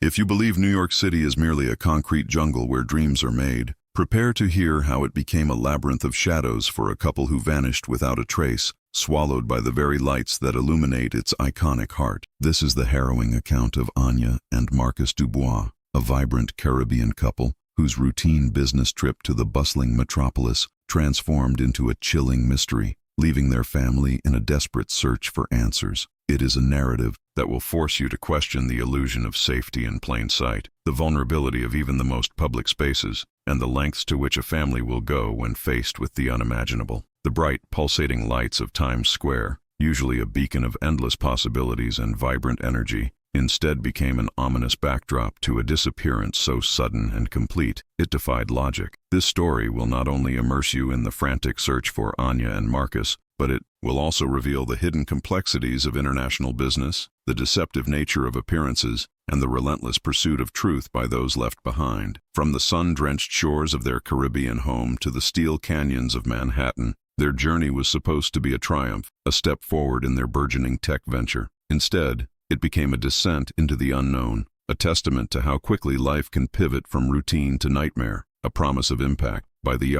If you believe New York City is merely a concrete jungle where dreams are made, prepare to hear how it became a labyrinth of shadows for a couple who vanished without a trace, swallowed by the very lights that illuminate its iconic heart. This is the harrowing account of Anya and Marcus Dubois, a vibrant Caribbean couple whose routine business trip to the bustling metropolis transformed into a chilling mystery, leaving their family in a desperate search for answers. It is a narrative that will force you to question the illusion of safety in plain sight, the vulnerability of even the most public spaces, and the lengths to which a family will go when faced with the unimaginable. The bright, pulsating lights of Times Square, usually a beacon of endless possibilities and vibrant energy, instead became an ominous backdrop to a disappearance so sudden and complete it defied logic. This story will not only immerse you in the frantic search for Anya and Marcus, but it will also reveal the hidden complexities of international business, the deceptive nature of appearances, and the relentless pursuit of truth by those left behind. From the sun-drenched shores of their Caribbean home to the steel canyons of Manhattan, their journey was supposed to be a triumph, a step forward in their burgeoning tech venture. Instead, it became a descent into the unknown, a testament to how quickly life can pivot from routine to nightmare, a promise of impact. By the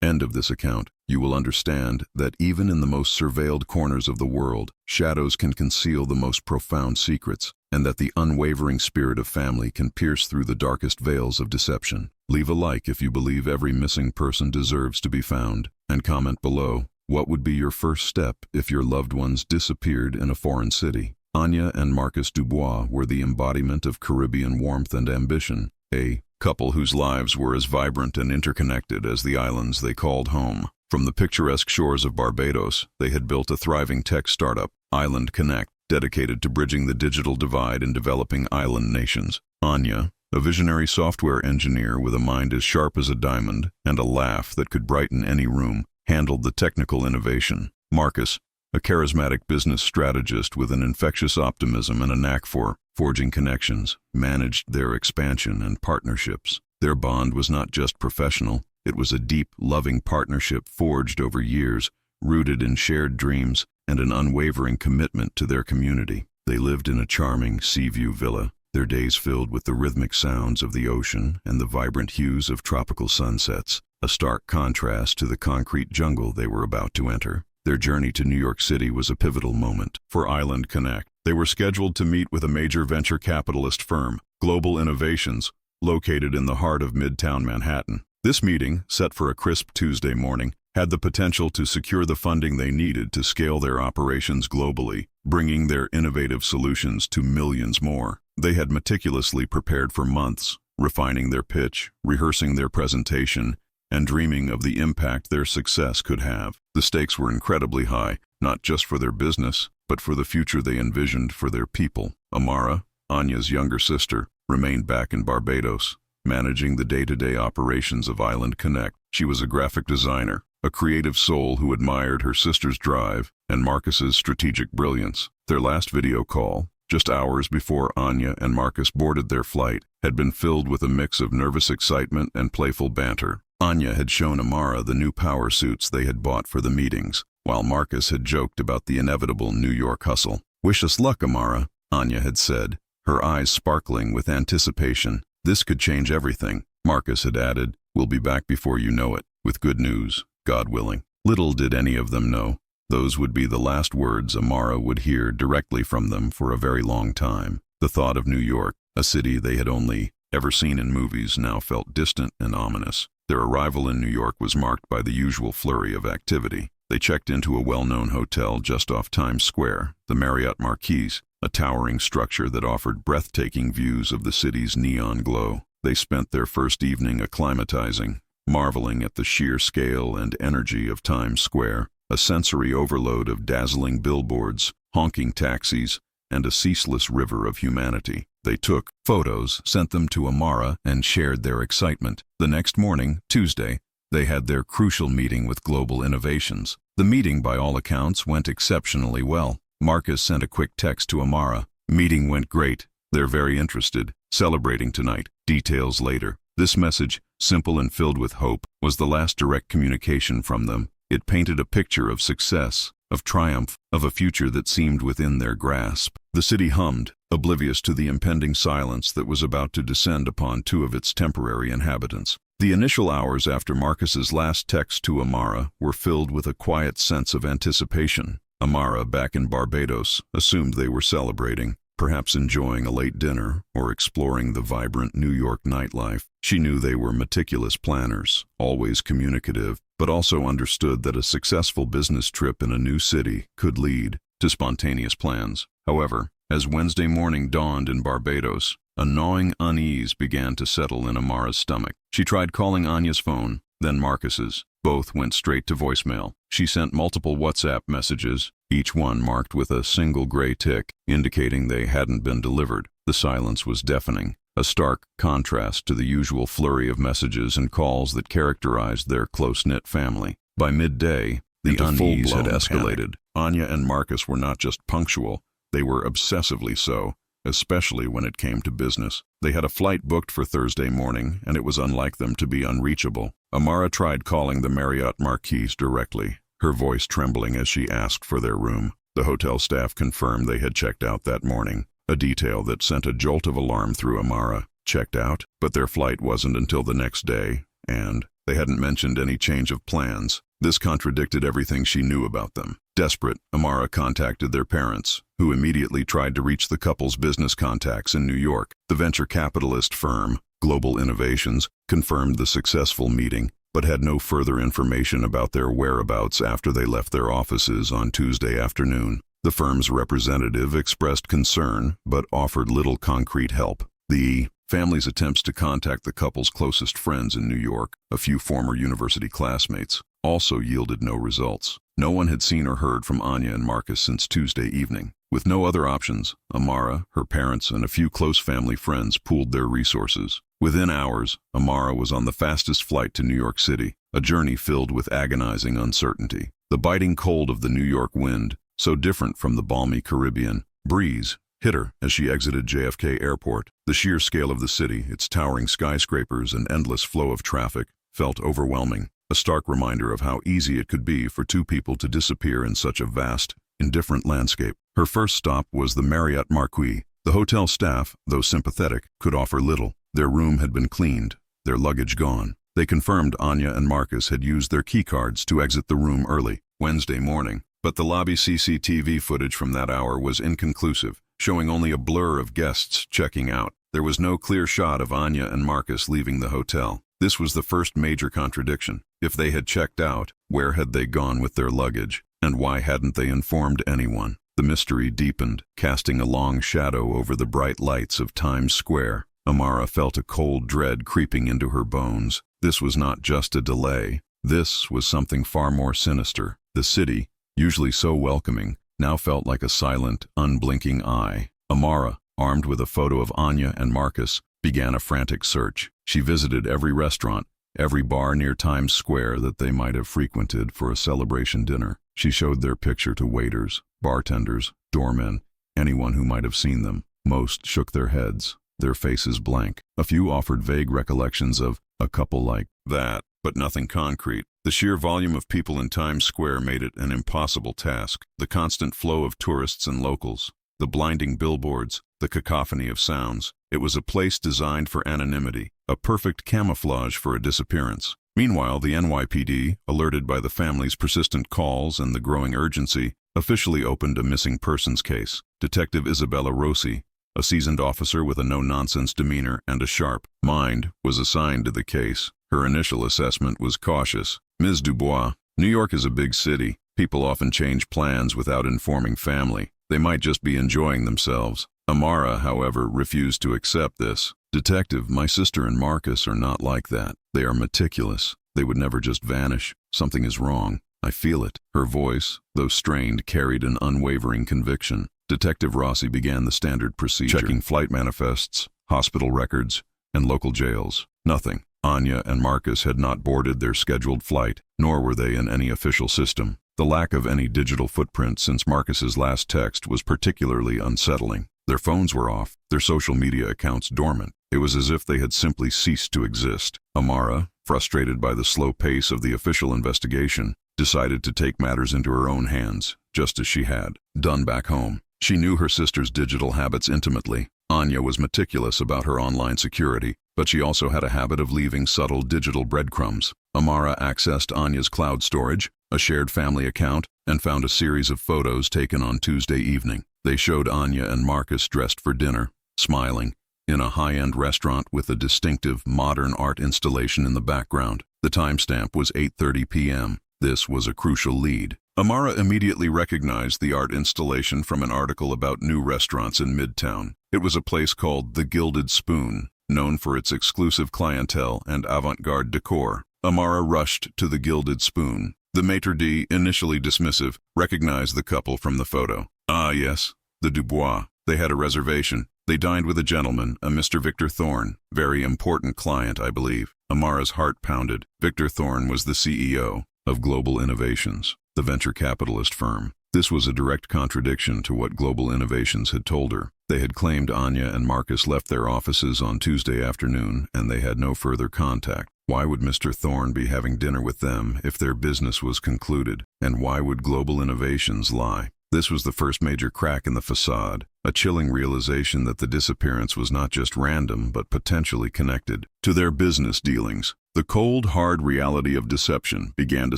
end of this account, you will understand that even in the most surveilled corners of the world, shadows can conceal the most profound secrets, and that the unwavering spirit of family can pierce through the darkest veils of deception. Leave a like if you believe every missing person deserves to be found, and comment below, what would be your first step if your loved ones disappeared in a foreign city? Anya and Marcus Dubois were the embodiment of Caribbean warmth and ambition, a couple whose lives were as vibrant and interconnected as the islands they called home. From the picturesque shores of Barbados, they had built a thriving tech startup, Island Connect, dedicated to bridging the digital divide in developing island nations. Anya, a visionary software engineer with a mind as sharp as a diamond and a laugh that could brighten any room, handled the technical innovation. Marcus, a charismatic business strategist with an infectious optimism and a knack for forging connections, managed their expansion and partnerships. Their bond was not just professional, it was a deep, loving partnership forged over years, rooted in shared dreams and an unwavering commitment to their community. They lived in a charming sea-view villa, their days filled with the rhythmic sounds of the ocean and the vibrant hues of tropical sunsets, a stark contrast to the concrete jungle they were about to enter. Their journey to New York City was a pivotal moment for Island Connect. They were scheduled to meet with a major venture capitalist firm, Global Innovations, located in the heart of Midtown Manhattan. This meeting, set for a crisp Tuesday morning, had the potential to secure the funding they needed to scale their operations globally, bringing their innovative solutions to millions more. They had meticulously prepared for months, refining their pitch, rehearsing their presentation, and dreaming of the impact their success could have. The stakes were incredibly high, not just for their business, but for the future they envisioned for their people. Amara, Anya's younger sister, remained back in Barbados, managing the day-to-day operations of Island Connect. She was a graphic designer, a creative soul who admired her sister's drive and Marcus's strategic brilliance. Their last video call, just hours before Anya and Marcus boarded their flight, had been filled with a mix of nervous excitement and playful banter. Anya had shown Amara the new power suits they had bought for the meetings, while Marcus had joked about the inevitable New York hustle. "Wish us luck, Amara," Anya had said, her eyes sparkling with anticipation. "This could change everything." Marcus had added, "We'll be back before you know it, with good news, God willing." Little did any of them know, those would be the last words Amara would hear directly from them for a very long time. The thought of New York, a city they had only ever seen in movies, now felt distant and ominous. Their arrival in New York was marked by the usual flurry of activity. They checked into a well-known hotel just off Times Square, the Marriott Marquis, a towering structure that offered breathtaking views of the city's neon glow. They spent their first evening acclimatizing, marveling at the sheer scale and energy of Times Square, a sensory overload of dazzling billboards, honking taxis, and a ceaseless river of humanity. They took photos, sent them to Amara, and shared their excitement. The next morning, Tuesday, they had their crucial meeting with Global Innovations. The meeting, by all accounts, went exceptionally well. Marcus sent a quick text to Amara. "Meeting went great. They're very interested. Celebrating tonight. Details later." This message, simple and filled with hope, was the last direct communication from them. It painted a picture of success, of triumph, of a future that seemed within their grasp. The city hummed, oblivious to the impending silence that was about to descend upon two of its temporary inhabitants. The initial hours after Marcus's last text to Amara were filled with a quiet sense of anticipation. Amara, back in Barbados, assumed they were celebrating, perhaps enjoying a late dinner or exploring the vibrant New York nightlife. She knew they were meticulous planners, always communicative, but also understood that a successful business trip in a new city could lead to spontaneous plans. However, as Wednesday morning dawned in Barbados, a gnawing unease began to settle in Amara's stomach. She tried calling Anya's phone, then Marcus's. Both went straight to voicemail. She sent multiple WhatsApp messages, each one marked with a single gray tick, indicating they hadn't been delivered. The silence was deafening, a stark contrast to the usual flurry of messages and calls that characterized their close-knit family. By midday, the unease had escalated. Anya and Marcus were not just punctual, they were obsessively so, especially when it came to business. They had a flight booked for Thursday morning, and it was unlike them to be unreachable. Amara tried calling the Marriott Marquis directly, her voice trembling as she asked for their room. The hotel staff confirmed they had checked out that morning, a detail that sent a jolt of alarm through Amara. Checked out? But their flight wasn't until the next day, and they hadn't mentioned any change of plans. This contradicted everything she knew about them. Desperate, Amara contacted their parents, who immediately tried to reach the couple's business contacts in New York. The venture capitalist firm, Global Innovations, confirmed the successful meeting, but had no further information about their whereabouts after they left their offices on Tuesday afternoon. The firm's representative expressed concern, but offered little concrete help. The family's attempts to contact the couple's closest friends in New York, a few former university classmates, also yielded no results. No one had seen or heard from Anya and Marcus since Tuesday evening. With no other options, Amara, her parents, and a few close family friends pooled their resources. Within hours, Amara was on the fastest flight to New York City, a journey filled with agonizing uncertainty. The biting cold of the New York wind, so different from the balmy Caribbean breeze, hit her as she exited JFK Airport. The sheer scale of the city, its towering skyscrapers and endless flow of traffic, felt overwhelming. A stark reminder of how easy it could be for two people to disappear in such a vast, indifferent landscape. Her first stop was the Marriott Marquis. The hotel staff, though sympathetic, could offer little. Their room had been cleaned, their luggage gone. They confirmed Anya and Marcus had used their keycards to exit the room early, Wednesday morning, but the lobby CCTV footage from that hour was inconclusive, showing only a blur of guests checking out. There was no clear shot of Anya and Marcus leaving the hotel. This was the first major contradiction. If they had checked out, where had they gone with their luggage? And why hadn't they informed anyone? The mystery deepened, casting a long shadow over the bright lights of Times Square. Amara felt a cold dread creeping into her bones. This was not just a delay. This was something far more sinister. The city, usually so welcoming, now felt like a silent, unblinking eye. Amara, armed with a photo of Anya and Marcus, began a frantic search. She visited every restaurant, every bar near Times Square that they might have frequented for a celebration dinner. She showed their picture to waiters, bartenders, doormen, anyone who might have seen them. Most shook their heads, their faces blank. A few offered vague recollections of a couple like that, but nothing concrete. The sheer volume of people in Times Square made it an impossible task. The constant flow of tourists and locals, the blinding billboards, the cacophony of sounds. It was a place designed for anonymity, a perfect camouflage for a disappearance. Meanwhile, the NYPD, alerted by the family's persistent calls and the growing urgency, officially opened a missing persons case. Detective Isabella Rossi, a seasoned officer with a no-nonsense demeanor and a sharp mind, was assigned to the case. Her initial assessment was cautious. Ms. Dubois, New York is a big city. People often change plans without informing family. They might just be enjoying themselves. Amara, however, refused to accept this. Detective, my sister and Marcus are not like that. They are meticulous. They would never just vanish. Something is wrong. I feel it. Her voice, though strained, carried an unwavering conviction. Detective Rossi began the standard procedure, checking flight manifests, hospital records, and local jails. Nothing. Anya and Marcus had not boarded their scheduled flight, nor were they in any official system. The lack of any digital footprint since Marcus's last text was particularly unsettling. Their phones were off, their social media accounts dormant. It was as if they had simply ceased to exist. Amara, frustrated by the slow pace of the official investigation, decided to take matters into her own hands, just as she had done back home. She knew her sister's digital habits intimately. Anya was meticulous about her online security, but she also had a habit of leaving subtle digital breadcrumbs. Amara accessed Anya's cloud storage, a shared family account, and found a series of photos taken on Tuesday evening. They showed Anya and Marcus dressed for dinner, smiling, in a high-end restaurant with a distinctive modern art installation in the background. The timestamp was 8:30 p.m. This was a crucial lead. Amara immediately recognized the art installation from an article about new restaurants in Midtown. It was a place called The Gilded Spoon, known for its exclusive clientele and avant-garde decor. Amara rushed to The Gilded Spoon. The maitre d', initially dismissive, recognized the couple from the photo. Ah, yes, the Dubois. They had a reservation. They dined with a gentleman, a Mr. Victor Thorne. Very important client, I believe. Amara's heart pounded. Victor Thorne was the CEO of Global Innovations, the venture capitalist firm. This was a direct contradiction to what Global Innovations had told her. They had claimed Anya and Marcus left their offices on Tuesday afternoon, and they had no further contact. Why would Mr. Thorne be having dinner with them if their business was concluded? And why would Global Innovations lie? This was the first major crack in the facade, a chilling realization that the disappearance was not just random but potentially connected to their business dealings. The cold, hard reality of deception began to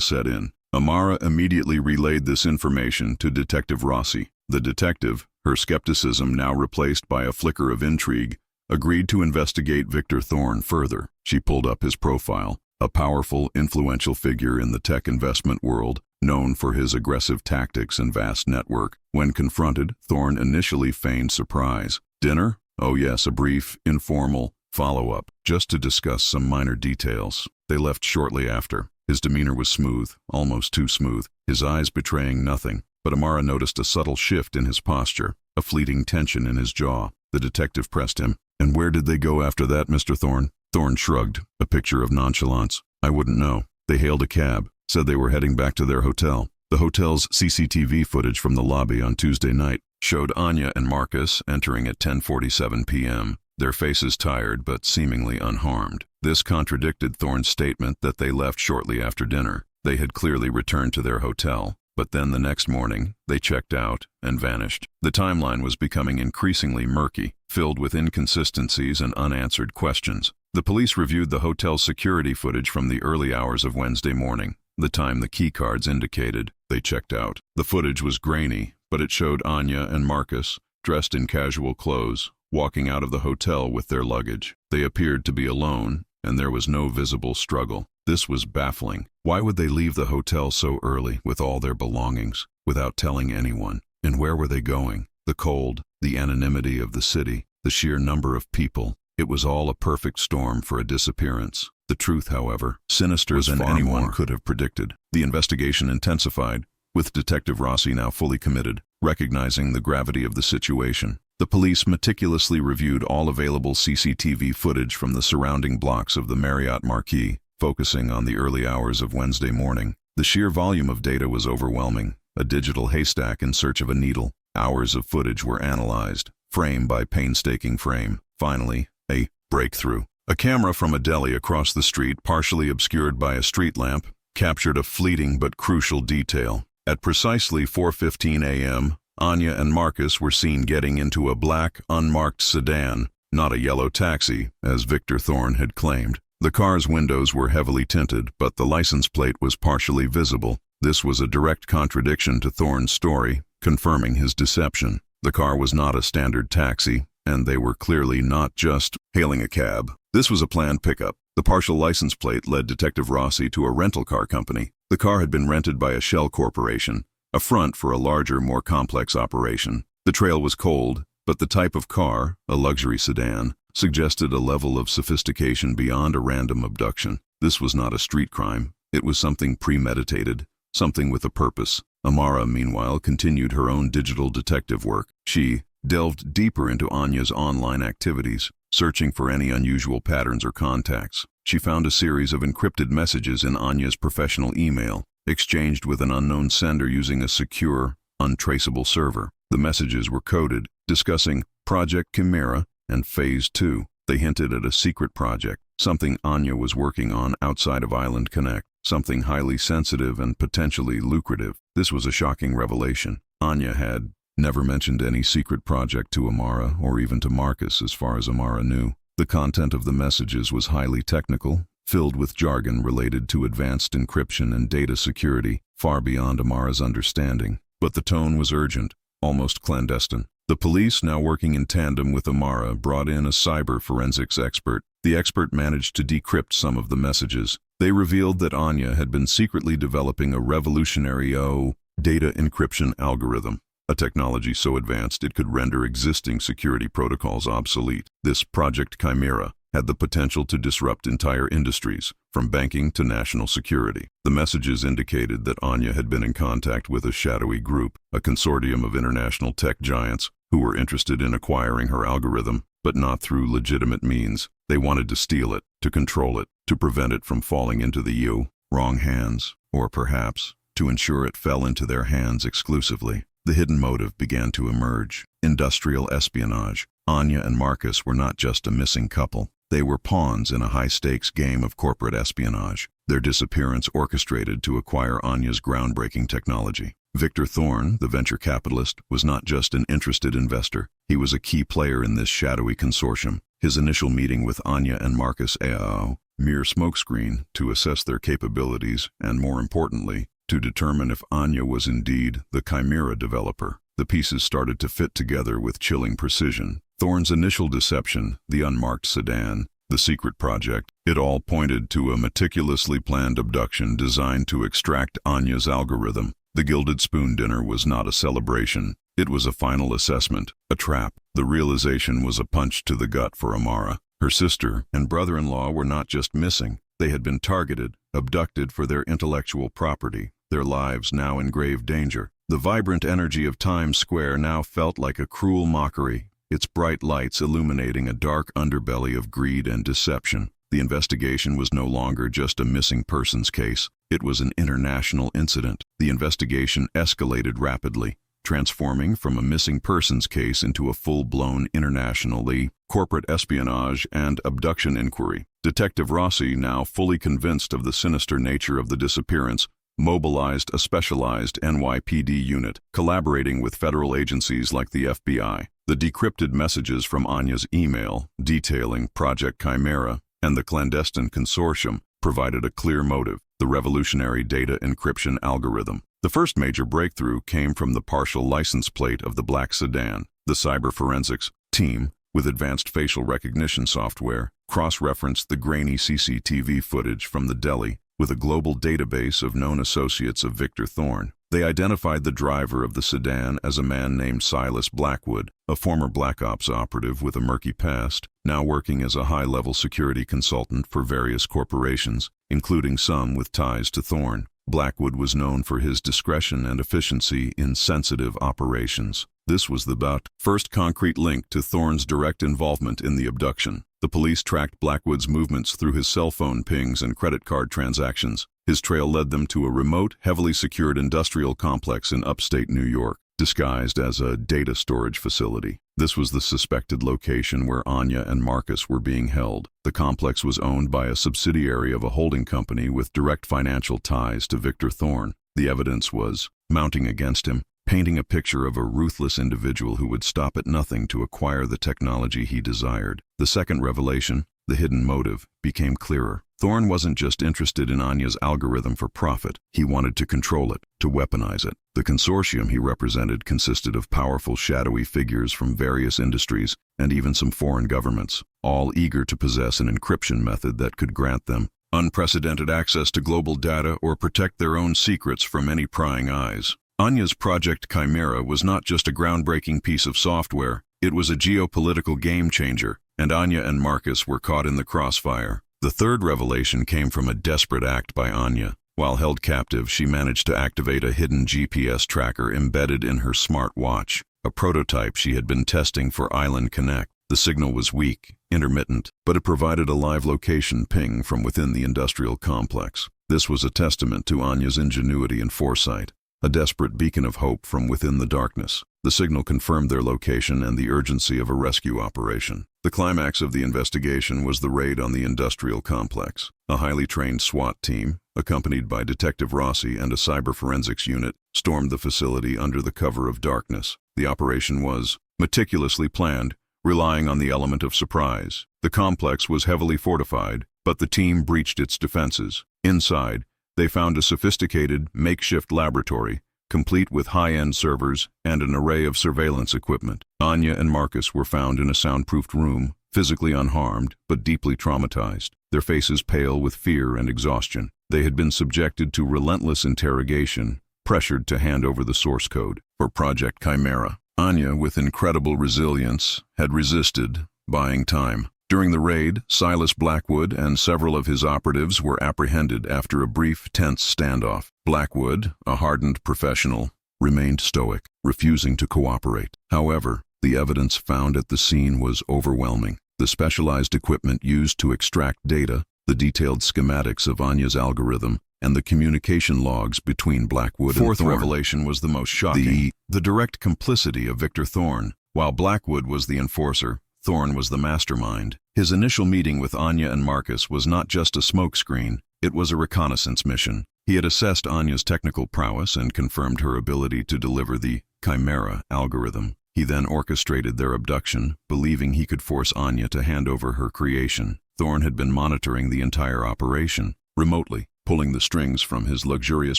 set in. Amara immediately relayed this information to Detective Rossi. The detective, her skepticism now replaced by a flicker of intrigue, agreed to investigate Victor Thorne further. She pulled up his profile, a powerful, influential figure in the tech investment world, known for his aggressive tactics and vast network. When confronted, Thorne initially feigned surprise. Dinner? Oh yes, a brief, informal follow-up, just to discuss some minor details. They left shortly after. His demeanor was smooth, almost too smooth, his eyes betraying nothing. But Amara noticed a subtle shift in his posture, a fleeting tension in his jaw. The detective pressed him. And where did they go after that, Mr. Thorne? Thorne shrugged, a picture of nonchalance. I wouldn't know. They hailed a cab, said they were heading back to their hotel. The hotel's CCTV footage from the lobby on Tuesday night showed Anya and Marcus entering at 10:47 p.m., their faces tired but seemingly unharmed. This contradicted Thorne's statement that they left shortly after dinner. They had clearly returned to their hotel, but then the next morning, they checked out and vanished. The timeline was becoming increasingly murky, filled with inconsistencies and unanswered questions. The police reviewed the hotel's security footage from the early hours of Wednesday morning, the time the keycards indicated. They checked out. The footage was grainy, but it showed Anya and Marcus, dressed in casual clothes, walking out of the hotel with their luggage. They appeared to be alone, and there was no visible struggle. This was baffling. Why would they leave the hotel so early with all their belongings, without telling anyone? And where were they going? The cold, the anonymity of the city, the sheer number of people. It was all a perfect storm for a disappearance. The truth, however, sinister than anyone could have predicted. The investigation intensified, with Detective Rossi now fully committed, recognizing the gravity of the situation. The police meticulously reviewed all available CCTV footage from the surrounding blocks of the Marriott Marquis, focusing on the early hours of Wednesday morning. The sheer volume of data was overwhelming, a digital haystack in search of a needle. Hours of footage were analyzed, frame by painstaking frame. Finally, a breakthrough. A camera from a deli across the street, partially obscured by a street lamp, captured a fleeting but crucial detail. At precisely 4:15 a.m., Anya and Marcus were seen getting into a black, unmarked sedan, not a yellow taxi, as Victor Thorne had claimed. The car's windows were heavily tinted, but the license plate was partially visible. This was a direct contradiction to Thorne's story, confirming his deception. The car was not a standard taxi, and they were clearly not just hailing a cab. This was a planned pickup. The partial license plate led Detective Rossi to a rental car company. The car had been rented by a shell corporation, a front for a larger, more complex operation. The trail was cold, but the type of car, a luxury sedan, suggested a level of sophistication beyond a random abduction. This was not a street crime. It was something premeditated, something with a purpose. Amara, meanwhile, continued her own digital detective work. She delved deeper into Anya's online activities, searching for any unusual patterns or contacts. She found a series of encrypted messages in Anya's professional email, exchanged with an unknown sender using a secure, untraceable server. The messages were coded, discussing Project Chimera and Phase 2. They hinted at a secret project, something Anya was working on outside of Island Connect, something highly sensitive and potentially lucrative. This was a shocking revelation. Anya had never mentioned any secret project to Amara or even to Marcus as far as Amara knew. The content of the messages was highly technical, filled with jargon related to advanced encryption and data security, far beyond Amara's understanding. But the tone was urgent, almost clandestine. The police, now working in tandem with Amara, brought in a cyber forensics expert. The expert managed to decrypt some of the messages. They revealed that Anya had been secretly developing a revolutionary data encryption algorithm, a technology so advanced it could render existing security protocols obsolete. This Project Chimera had the potential to disrupt entire industries, from banking to national security. The messages indicated that Anya had been in contact with a shadowy group, a consortium of international tech giants, who were interested in acquiring her algorithm, but not through legitimate means. They wanted to steal it, to control it, to prevent it from falling into the wrong hands, or perhaps to ensure it fell into their hands exclusively. The hidden motive began to emerge: industrial espionage. Anya and Marcus were not just a missing couple. They were pawns in a high-stakes game of corporate espionage, their disappearance orchestrated to acquire Anya's groundbreaking technology. Victor Thorne, the venture capitalist, was not just an interested investor. He was a key player in this shadowy consortium. His initial meeting with Anya and Marcus mere smokescreen to assess their capabilities and, more importantly, to determine if Anya was indeed the Chimera developer. The pieces started to fit together with chilling precision. Thorne's initial deception, the unmarked sedan, the secret project, it all pointed to a meticulously planned abduction designed to extract Anya's algorithm. The Gilded Spoon dinner was not a celebration. It was a final assessment, a trap. The realization was a punch to the gut for Amara. Her sister and brother-in-law were not just missing. They had been targeted, abducted for their intellectual property, their lives now in grave danger. The vibrant energy of Times Square now felt like a cruel mockery, its bright lights illuminating a dark underbelly of greed and deception. The investigation was no longer just a missing persons case. It was an international incident. The investigation escalated rapidly, transforming from a missing persons case into a full-blown internationally corporate espionage and abduction inquiry. Detective Rossi, now fully convinced of the sinister nature of the disappearance, mobilized a specialized NYPD unit, collaborating with federal agencies like the FBI. The decrypted messages from Anya's email, detailing Project Chimera and the clandestine consortium, provided a clear motive: the revolutionary data encryption algorithm. The first major breakthrough came from the partial license plate of the black sedan. The cyber forensics team, with advanced facial recognition software, cross-referenced the grainy CCTV footage from the deli with a global database of known associates of Victor Thorne. They identified the driver of the sedan as a man named Silas Blackwood, a former Black Ops operative with a murky past, now working as a high-level security consultant for various corporations, including some with ties to Thorne. Blackwood was known for his discretion and efficiency in sensitive operations. This was the first concrete link to Thorne's direct involvement in the abduction. The police tracked Blackwood's movements through his cell phone pings and credit card transactions. His trail led them to a remote, heavily secured industrial complex in upstate New York, disguised as a data storage facility. This was the suspected location where Anya and Marcus were being held. The complex was owned by a subsidiary of a holding company with direct financial ties to Victor Thorne. The evidence was mounting against him, painting a picture of a ruthless individual who would stop at nothing to acquire the technology he desired. The second revelation, the hidden motive, became clearer. Thorne wasn't just interested in Anya's algorithm for profit. He wanted to control it, to weaponize it. The consortium he represented consisted of powerful shadowy figures from various industries and even some foreign governments, all eager to possess an encryption method that could grant them unprecedented access to global data or protect their own secrets from any prying eyes. Anya's Project Chimera was not just a groundbreaking piece of software, it was a geopolitical game-changer, and Anya and Marcus were caught in the crossfire. The third revelation came from a desperate act by Anya. While held captive, she managed to activate a hidden GPS tracker embedded in her smart watch, a prototype she had been testing for Island Connect. The signal was weak, intermittent, but it provided a live location ping from within the industrial complex. This was a testament to Anya's ingenuity and foresight, a desperate beacon of hope from within the darkness. The signal confirmed their location and the urgency of a rescue operation. The climax of the investigation was the raid on the industrial complex. A highly trained SWAT team, accompanied by Detective Rossi and a cyber forensics unit, stormed the facility under the cover of darkness. The operation was meticulously planned, relying on the element of surprise. The complex was heavily fortified, but the team breached its defenses. Inside, they found a sophisticated, makeshift laboratory, complete with high-end servers and an array of surveillance equipment. Anya and Marcus were found in a soundproofed room, physically unharmed but deeply traumatized, their faces pale with fear and exhaustion. They had been subjected to relentless interrogation, pressured to hand over the source code for Project Chimera. Anya, with incredible resilience, had resisted, buying time. During the raid, Silas Blackwood and several of his operatives were apprehended after a brief, tense standoff. Blackwood, a hardened professional, remained stoic, refusing to cooperate. However, the evidence found at the scene was overwhelming. The specialized equipment used to extract data, the detailed schematics of Anya's algorithm, and the communication logs between Blackwood and Thorne. Fourth revelation was the most shocking. The direct complicity of Victor Thorne. While Blackwood was the enforcer, Thorne was the mastermind. His initial meeting with Anya and Marcus was not just a smokescreen, it was a reconnaissance mission. He had assessed Anya's technical prowess and confirmed her ability to deliver the Chimera algorithm. He then orchestrated their abduction, believing he could force Anya to hand over her creation. Thorne had been monitoring the entire operation, remotely, pulling the strings from his luxurious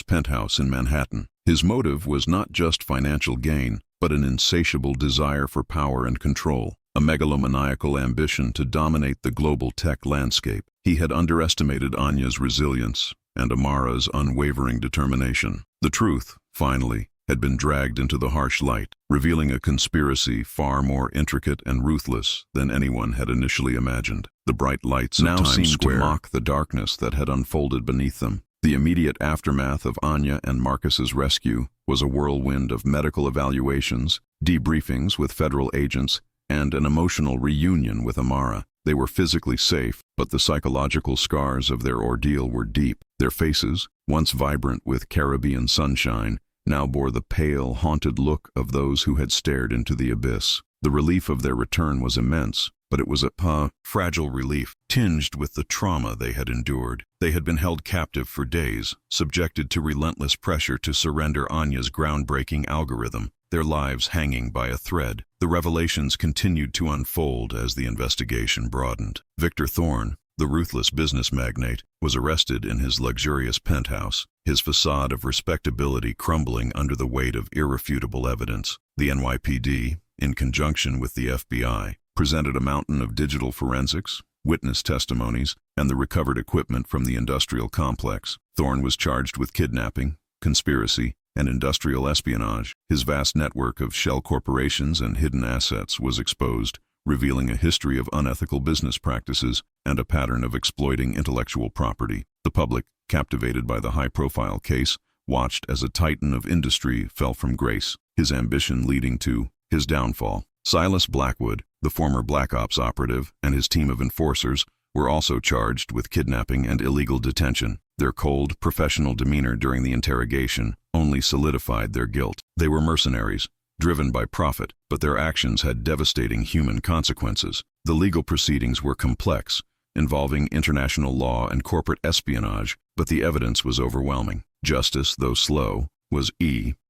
penthouse in Manhattan. His motive was not just financial gain, but an insatiable desire for power and control, a megalomaniacal ambition to dominate the global tech landscape. He had underestimated Anya's resilience and Amara's unwavering determination. The truth, finally, had been dragged into the harsh light, revealing a conspiracy far more intricate and ruthless than anyone had initially imagined. The bright lights of Times Square seemed to mock the darkness that had unfolded beneath them. The immediate aftermath of Anya and Marcus's rescue was a whirlwind of medical evaluations, debriefings with federal agents, and an emotional reunion with Amara. They were physically safe, but the psychological scars of their ordeal were deep. Their faces, once vibrant with Caribbean sunshine, now bore the pale, haunted look of those who had stared into the abyss. The relief of their return was immense, but it was a fragile relief, tinged with the trauma they had endured. They had been held captive for days, subjected to relentless pressure to surrender Anya's groundbreaking algorithm, their lives hanging by a thread. The revelations continued to unfold as the investigation broadened. Victor Thorne, the ruthless business magnate, was arrested in his luxurious penthouse, his facade of respectability crumbling under the weight of irrefutable evidence. The NYPD, in conjunction with the FBI, presented a mountain of digital forensics, witness testimonies, and the recovered equipment from the industrial complex. Thorne was charged with kidnapping, conspiracy, and industrial espionage. His vast network of shell corporations and hidden assets was exposed, revealing a history of unethical business practices and a pattern of exploiting intellectual property. The public, captivated by the high-profile case, watched as a titan of industry fell from grace, his ambition leading to his downfall. Silas Blackwood, the former Black Ops operative, and his team of enforcers were also charged with kidnapping and illegal detention. Their cold, professional demeanor during the interrogation only solidified their guilt. They were mercenaries, driven by profit, but their actions had devastating human consequences. The legal proceedings were complex, involving international law and corporate espionage, but the evidence was overwhelming. Justice, though slow, was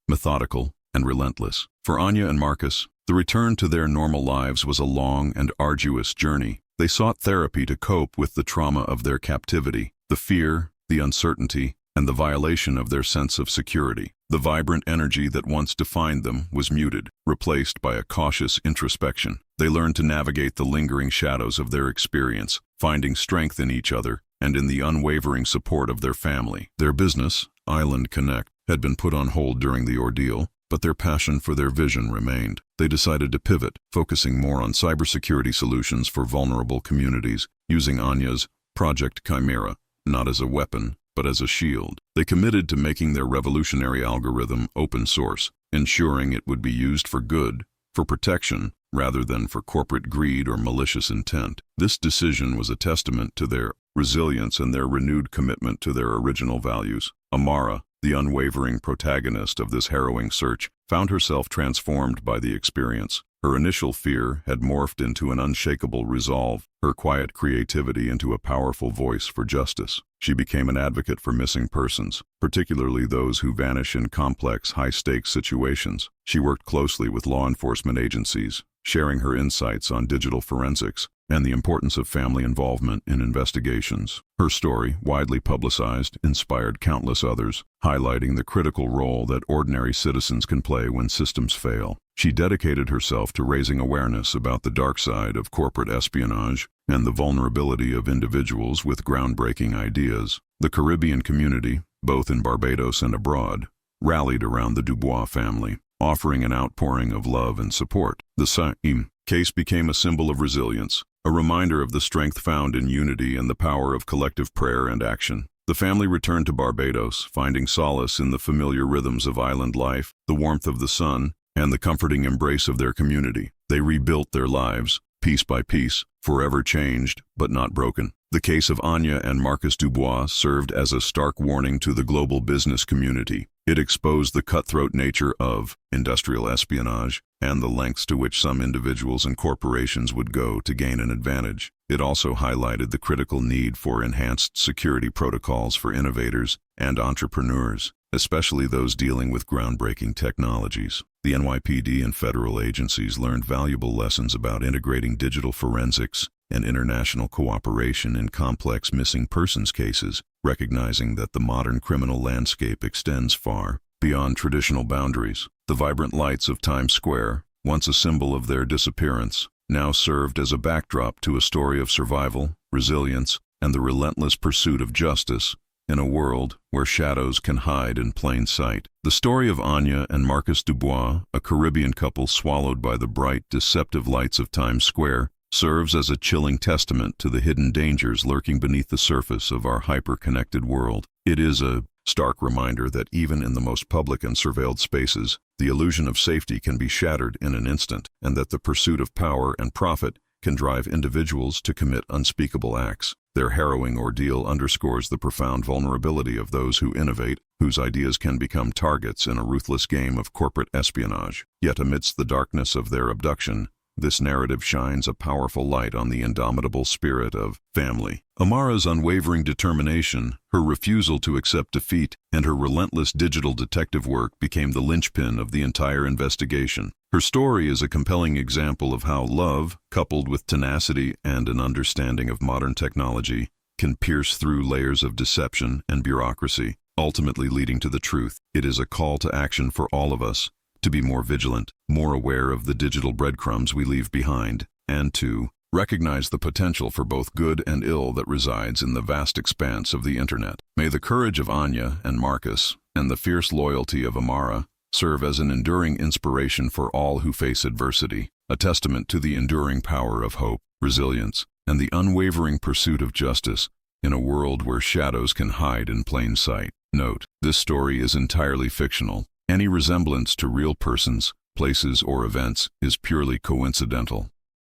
methodical and relentless. For Anya and Marcus, the return to their normal lives was a long and arduous journey. They sought therapy to cope with the trauma of their captivity, the fear, the uncertainty, and the violation of their sense of security. The vibrant energy that once defined them was muted, replaced by a cautious introspection. They learned to navigate the lingering shadows of their experience, finding strength in each other and in the unwavering support of their family. Their business, Island Connect, had been put on hold during the ordeal, but their passion for their vision remained. They decided to pivot, focusing more on cybersecurity solutions for vulnerable communities, using Anya's Project Chimera, not as a weapon, but as a shield. They committed to making their revolutionary algorithm open source, ensuring it would be used for good, for protection, rather than for corporate greed or malicious intent. This decision was a testament to their resilience and their renewed commitment to their original values. Amara, the unwavering protagonist of this harrowing search, found herself transformed by the experience. Her initial fear had morphed into an unshakable resolve, her quiet creativity into a powerful voice for justice. She became an advocate for missing persons, particularly those who vanish in complex, high-stakes situations. She worked closely with law enforcement agencies, sharing her insights on digital forensics and the importance of family involvement in investigations. Her story, widely publicized, inspired countless others, highlighting the critical role that ordinary citizens can play when systems fail. She dedicated herself to raising awareness about the dark side of corporate espionage and the vulnerability of individuals with groundbreaking ideas. The Caribbean community, both in Barbados and abroad, rallied around the Dubois family, offering an outpouring of love and support. The Saim case became a symbol of resilience, a reminder of the strength found in unity and the power of collective prayer and action. The family returned to Barbados, finding solace in the familiar rhythms of island life, the warmth of the sun, and the comforting embrace of their community. They rebuilt their lives, piece by piece, forever changed, but not broken. The case of Anya and Marcus Dubois served as a stark warning to the global business community. It exposed the cutthroat nature of industrial espionage and the lengths to which some individuals and corporations would go to gain an advantage. It also highlighted the critical need for enhanced security protocols for innovators and entrepreneurs, especially those dealing with groundbreaking technologies. The NYPD and federal agencies learned valuable lessons about integrating digital forensics and international cooperation in complex missing persons cases, recognizing that the modern criminal landscape extends far beyond traditional boundaries. The vibrant lights of Times Square, once a symbol of their disappearance, now served as a backdrop to a story of survival, resilience, and the relentless pursuit of justice in a world where shadows can hide in plain sight. The story of Anya and Marcus Dubois, a Caribbean couple swallowed by the bright, deceptive lights of Times Square, serves as a chilling testament to the hidden dangers lurking beneath the surface of our hyper-connected world. It is a stark reminder that even in the most public and surveilled spaces, the illusion of safety can be shattered in an instant, and that the pursuit of power and profit can drive individuals to commit unspeakable acts. Their harrowing ordeal underscores the profound vulnerability of those who innovate, whose ideas can become targets in a ruthless game of corporate espionage. Yet amidst the darkness of their abduction, this narrative shines a powerful light on the indomitable spirit of family. Amara's unwavering determination, her refusal to accept defeat, and her relentless digital detective work became the linchpin of the entire investigation. Her story is a compelling example of how love, coupled with tenacity and an understanding of modern technology, can pierce through layers of deception and bureaucracy, ultimately leading to the truth. It is a call to action for all of us, to be more vigilant, more aware of the digital breadcrumbs we leave behind, and to recognize the potential for both good and ill that resides in the vast expanse of the internet. May the courage of Anya and Marcus, and the fierce loyalty of Amara, serve as an enduring inspiration for all who face adversity, a testament to the enduring power of hope, resilience, and the unwavering pursuit of justice in a world where shadows can hide in plain sight. Note: this story is entirely fictional. Any resemblance to real persons, places, or events is purely coincidental.